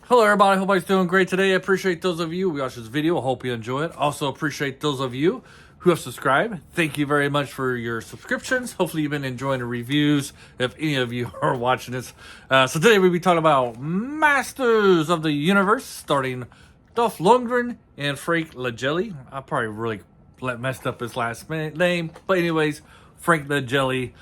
Hello everybody, hope everybody's doing great today. I appreciate those of you who watch this video. I hope you enjoy it. Also appreciate those of you who have subscribed. Thank you very much for your subscriptions. Hopefully you've been enjoying the reviews if any of you are watching this. So today we'll be talking about Masters of the Universe, starting Dolph Lundgren and Frank Langella. I probably really messed up his last name, but anyways, Frank Langella.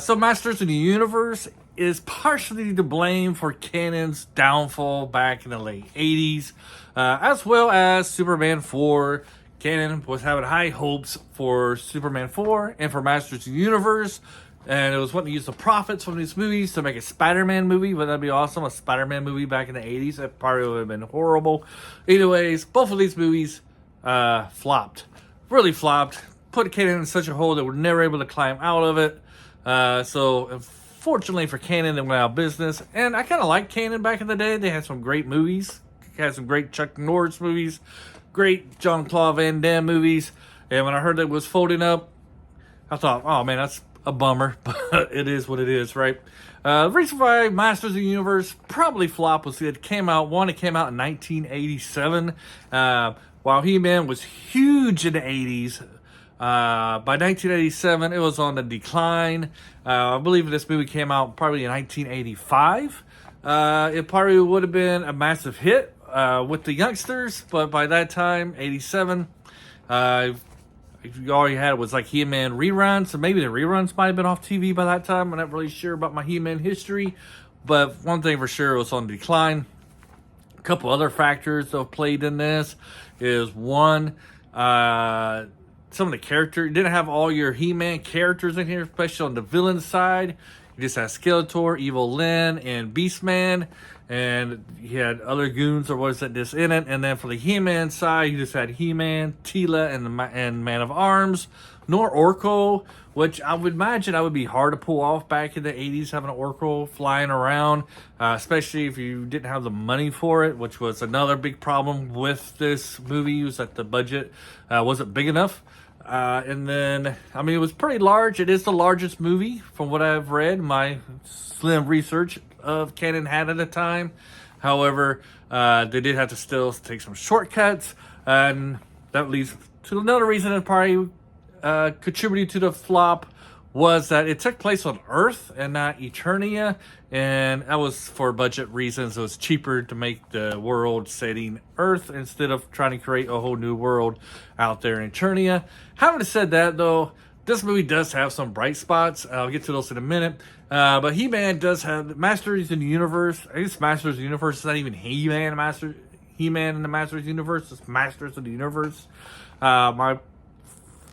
So Masters of the Universe is partially to blame for Canon's downfall back in the late 80s, as well as Superman 4. Canon was having high hopes for Superman 4 and for Masters of the Universe, and it was wanting to use the profits from these movies to make a Spider-Man movie. Wouldn't that be awesome? A Spider-Man movie back in the 80s? That probably would have been horrible. Anyways, both of these movies flopped. Really flopped. Put Canon in such a hole that we're never able to climb out of it. So fortunately for Canon, they went out of business. And I kind of liked Canon back in the day. They had some great movies. They had some great Chuck Norris movies. Great Jean-Claude Van Damme movies. And when I heard that it was folding up, I thought, oh man, that's a bummer. But it is what it is, right? The reason why Masters of the Universe probably flopped was it came out in 1987. While He-Man was huge in the 80s, by 1987, it was on the decline. I believe this movie came out probably in 1985. It probably would have been a massive hit with the youngsters, but by that time, 87, all you had was like He-Man reruns, so maybe the reruns might have been off TV by that time. I'm not really sure about my He-Man history, but one thing for sure, it was on decline. A couple other factors that have played in this is one, some of the characters, you didn't have all your He-Man characters in here, especially on the villain side. You just had Skeletor, Evil Lyn, and Beastman, and you had other goons or was that just in it. And then for the He-Man side, you just had He-Man, Tila, and Man of Arms, nor Oracle, which I would imagine would be hard to pull off back in the 80s, having an Oracle flying around, especially if you didn't have the money for it, which was another big problem with this movie, was that the budget wasn't big enough. And then, I mean, it was pretty large. It is the largest movie from what I've read, my slim research of Canon had at the time. However, they did have to still take some shortcuts, and that leads to another reason that probably contributed to the flop was that it took place on Earth and not Eternia, and that was for budget reasons. It was cheaper to make the world setting Earth instead of trying to create a whole new world out there in Eternia. Having said that, though, this movie does have some bright spots. I'll get to those in a minute. But He-Man does have Masters in the Universe. I guess Masters of the Universe is not even He-Man. He-Man in the Masters of the Universe. It's Masters of the Universe. My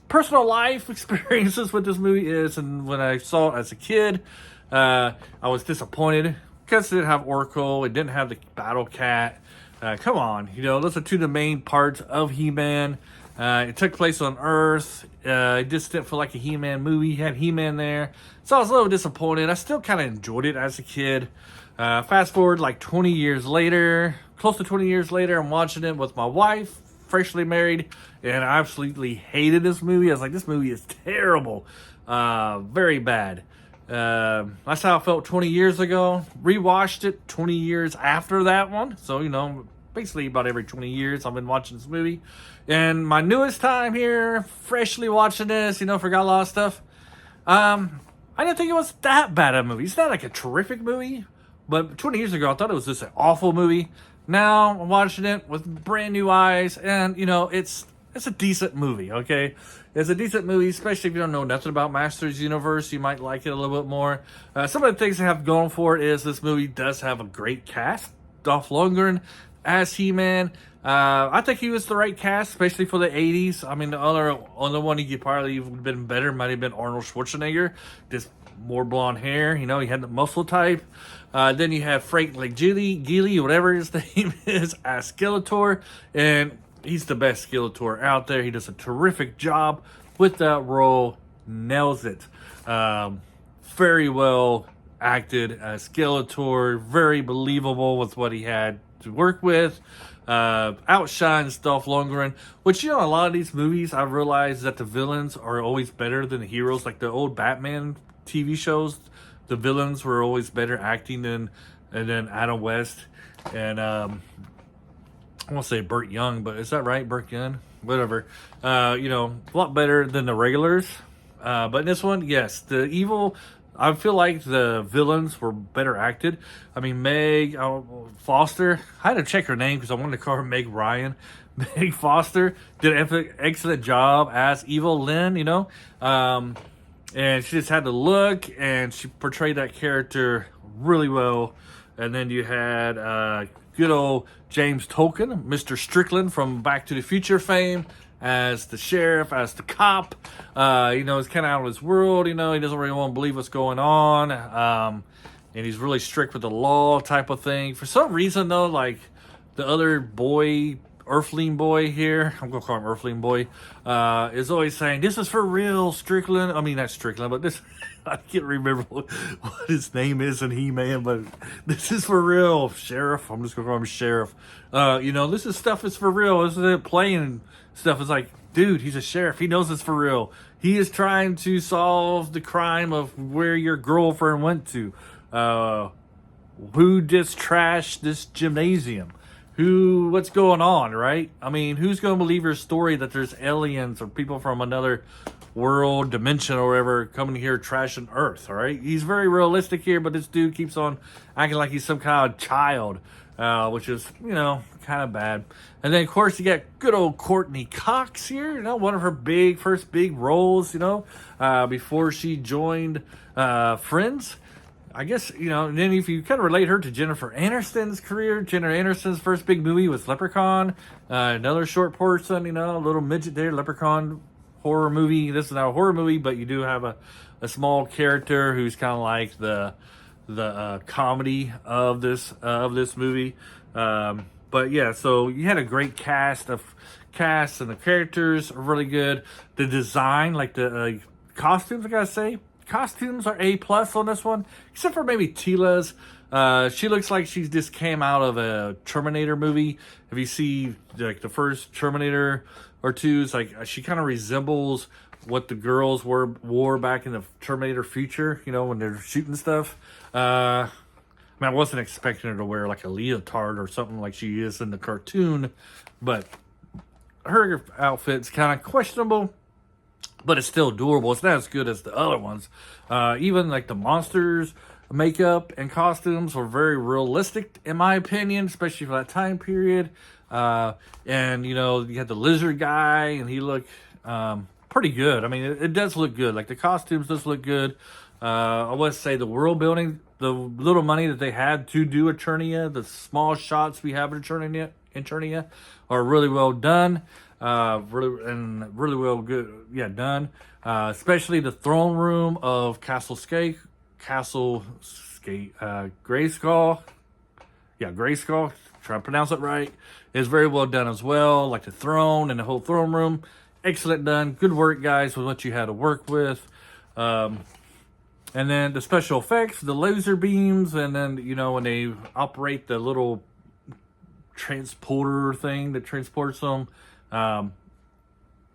personal life experiences with this movie is, and when I saw it as a kid, I was disappointed because it didn't have Oracle, it didn't have the Battle Cat. Come on, those are two of the main parts of He-Man. It took place on Earth. It just didn't feel like a He-Man movie. You had He-Man there, so I was a little disappointed. I still kind of enjoyed it as a kid. Fast forward like 20 years later, close to 20 years later, I'm watching it with my wife, freshly married, and I absolutely hated this movie. I was like, this movie is terrible. Very bad. That's how I felt 20 years ago. Rewatched it 20 years after that one. So, basically about every 20 years I've been watching this movie. And my newest time here, freshly watching this, forgot a lot of stuff. I didn't think it was that bad a movie. It's not like a terrific movie, but 20 years ago I thought it was just an awful movie. Now I'm watching it with brand new eyes, and it's a decent movie, okay? It's a decent movie, especially if you don't know nothing about Masters Universe. You might like it a little bit more. Some of the things they have going for it is this movie does have a great cast. Dolph Lundgren as He-Man. I think he was the right cast, especially for the 80s. I mean, the other one he could probably would have been better might have been Arnold Schwarzenegger. Just more blonde hair, he had the muscle type. Then you have Frank Langella, whatever his name is, as Skeletor, and he's the best Skeletor out there. He does a terrific job with that role, nails it. Very well acted as Skeletor, very believable with what he had to work with. Outshines Dolph Lundgren, which, a lot of these movies, I've realized that the villains are always better than the heroes. Like the old Batman TV shows, the villains were always better acting than and then Adam West, and I won't say Burt Young, but is that right? Burt Young? Whatever. You know, a lot better than the regulars. But in this one, yes, the evil, I feel like the villains were better acted. I mean, Meg Foster, I had to check her name because I wanted to call her Meg Ryan. Meg Foster did an excellent job as evil Lynn, you know. And she just had the look, and she portrayed that character really well. And then you had good old James Tolkien, Mr. Strickland from Back to the Future fame, as the sheriff, as the cop. You know, he's kind of out of his world. You know, he doesn't really want to believe what's going on. And he's really strict with the law type of thing. For some reason, though, like the other boy, Earthling boy here, I'm going to call him Earthling boy, is always saying, this is for real, Strickland. I mean, not Strickland, but this, I can't remember what his name is in He-Man, but this is for real, Sheriff. I'm just going to call him Sheriff. You know, this is stuff is for real. This is playing stuff. It's like, dude, he's a sheriff. He knows it's for real. He is trying to solve the crime of where your girlfriend went to. Who just trashed this gymnasium? What's going on, right? I mean, who's going to believe your story that there's aliens or people from another world, dimension, or whatever coming here trashing Earth, all right? He's very realistic here, but this dude keeps on acting like he's some kind of child, which is, you know, kind of bad. And then, of course, you got good old Courtney Cox here, you know, one of her first big roles, you know, before she joined Friends. I guess, you know, and then if you kind of relate her to Jennifer Aniston's career, Jennifer Aniston's first big movie was Leprechaun, another short person, you know, a little midget there, Leprechaun horror movie. This is not a horror movie, but you do have a small character who's kind of like the comedy of this movie. But yeah, so you had a great cast, and the characters are really good. The design, like the costumes, I gotta say, costumes are A+ on this one, except for maybe Tila's. She looks like she just came out of a Terminator movie. If you see like the first Terminator or two, it's like she kind of resembles what the girls wore back in the Terminator Future, you know, when they're shooting stuff. I mean, I wasn't expecting her to wear like a leotard or something like she is in the cartoon, but her outfit's kind of questionable. But it's still doable. It's not as good as the other ones. Even like the monsters makeup and costumes were very realistic, in my opinion, especially for that time period. And, you know, you had the lizard guy, and he looked pretty good. I mean, it does look good. Like, the costumes does look good. I would say the world building, the little money that they had to do Eternia, the small shots we have in Eternia are really well done. Really well good, yeah, done. Especially the throne room of Grayskull. Yeah, Grayskull. Try to pronounce it right. Is very well done as well. Like the throne and the whole throne room, excellent done. Good work, guys, with what you had to work with. And then the special effects, the laser beams, and then, you know, when they operate the little transporter thing that transports them.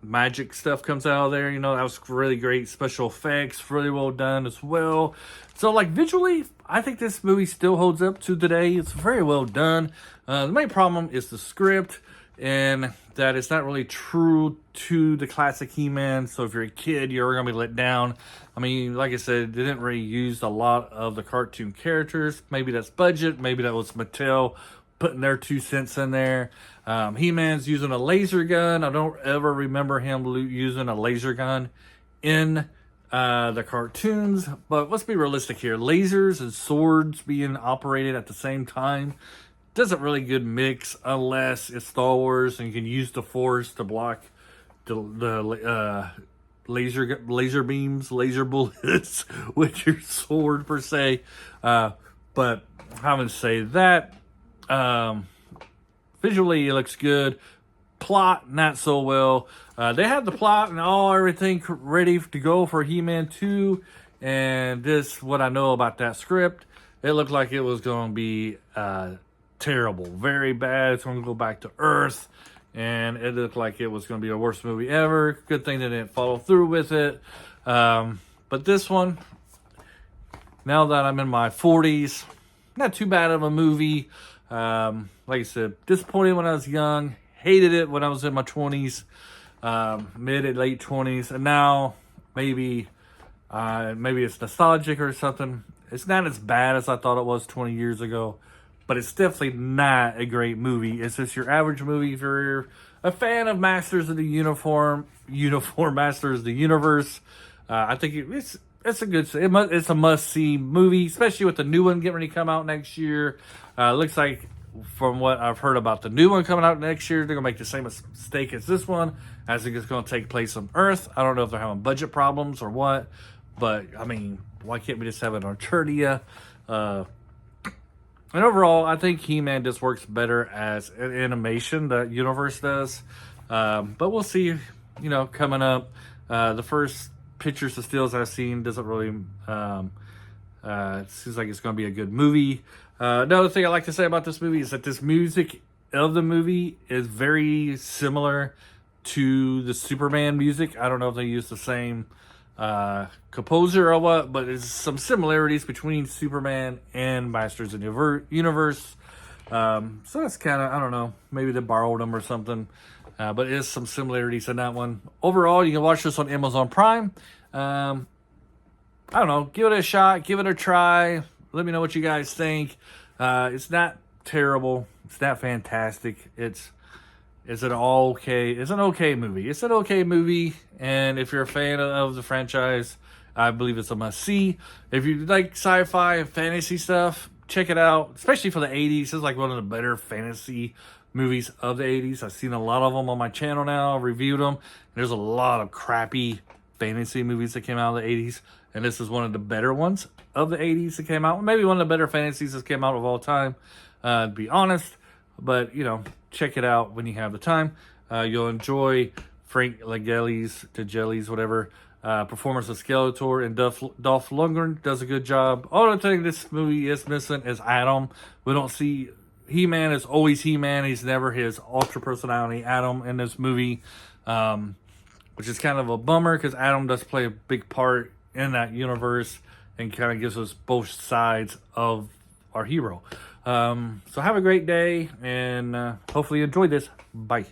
Magic stuff comes out of there, you know, that was really great. Special effects, really well done as well. So, like, visually, I think this movie still holds up to today. It's very well done. The main problem is the script, and that it's not really true to the classic He-Man. So if you're a kid, you're going to be let down. I mean, like I said, they didn't really use a lot of the cartoon characters. Maybe that's budget. Maybe that was Mattel putting their 2 cents in there. He-Man's using a laser gun. I don't ever remember him using a laser gun in the cartoons. But let's be realistic here. Lasers and swords being operated at the same time doesn't really good mix unless it's Star Wars and you can use the Force to block the laser beams, laser bullets with your sword per se. But having said that, visually it looks good. Plot not so well. They had the plot and everything ready to go for He-Man 2, and this what I know about that script. It looked like it was going to be terrible, very bad. It's going to go back to Earth, and it looked like it was going to be the worst movie ever. Good thing they didn't follow through with it. But this one, now that I'm in my 40s, not too bad of a movie. Like I said, disappointed when I was young, hated it when I was in my 20s, mid and late 20s, and now maybe it's nostalgic or something. It's not as bad as I thought it was 20 years ago, but it's definitely not a great movie. It's just your average movie if you're a fan of Masters of the Masters of the Universe. I think it's a good, it's a must-see movie, especially with the new one getting ready to come out next year. Looks like, from what I've heard about the new one coming out next year, they're going to make the same mistake as this one. I think it's going to take place on Earth. I don't know if they're having budget problems or what, but, I mean, why can't we just have it on Eternia? And overall, I think He-Man just works better as an animation, the universe does. But we'll see, coming up. The first pictures of stills I've seen doesn't really, it seems like it's going to be a good movie. Another thing I like to say about this movie is that this music of the movie is very similar to the Superman music. I don't know if they use the same composer or what, but there's some similarities between Superman and Masters of the Universe. So that's kind of, I don't know, maybe they borrowed them or something. But it is some similarities in that one. Overall, you can watch this on Amazon Prime. I don't know, give it a shot, give it a try. Let me know what you guys think. It's not terrible. It's not fantastic. It's an okay movie. It's an okay movie, and if you're a fan of the franchise, I believe it's a must-see. If you like sci-fi and fantasy stuff, check it out, especially for the 80s. It's like one of the better fantasy movies of the 80s. I've seen a lot of them on my channel now. I've reviewed them. There's a lot of crappy fantasy movies that came out of the 80s, and this is one of the better ones of the 80s that came out. Maybe one of the better fantasies that came out of all time, to be honest. But, check it out when you have the time. You'll enjoy Frank Langella's, whatever, performance of Skeletor, and Dolph Lundgren does a good job. All the thing this movie is missing is Adam. We don't see He-Man is always He-Man. He's never his ultra personality Adam in this movie, which is kind of a bummer because Adam does play a big part in that universe and kind of gives us both sides of our hero. So have a great day, and hopefully you enjoyed this. Bye.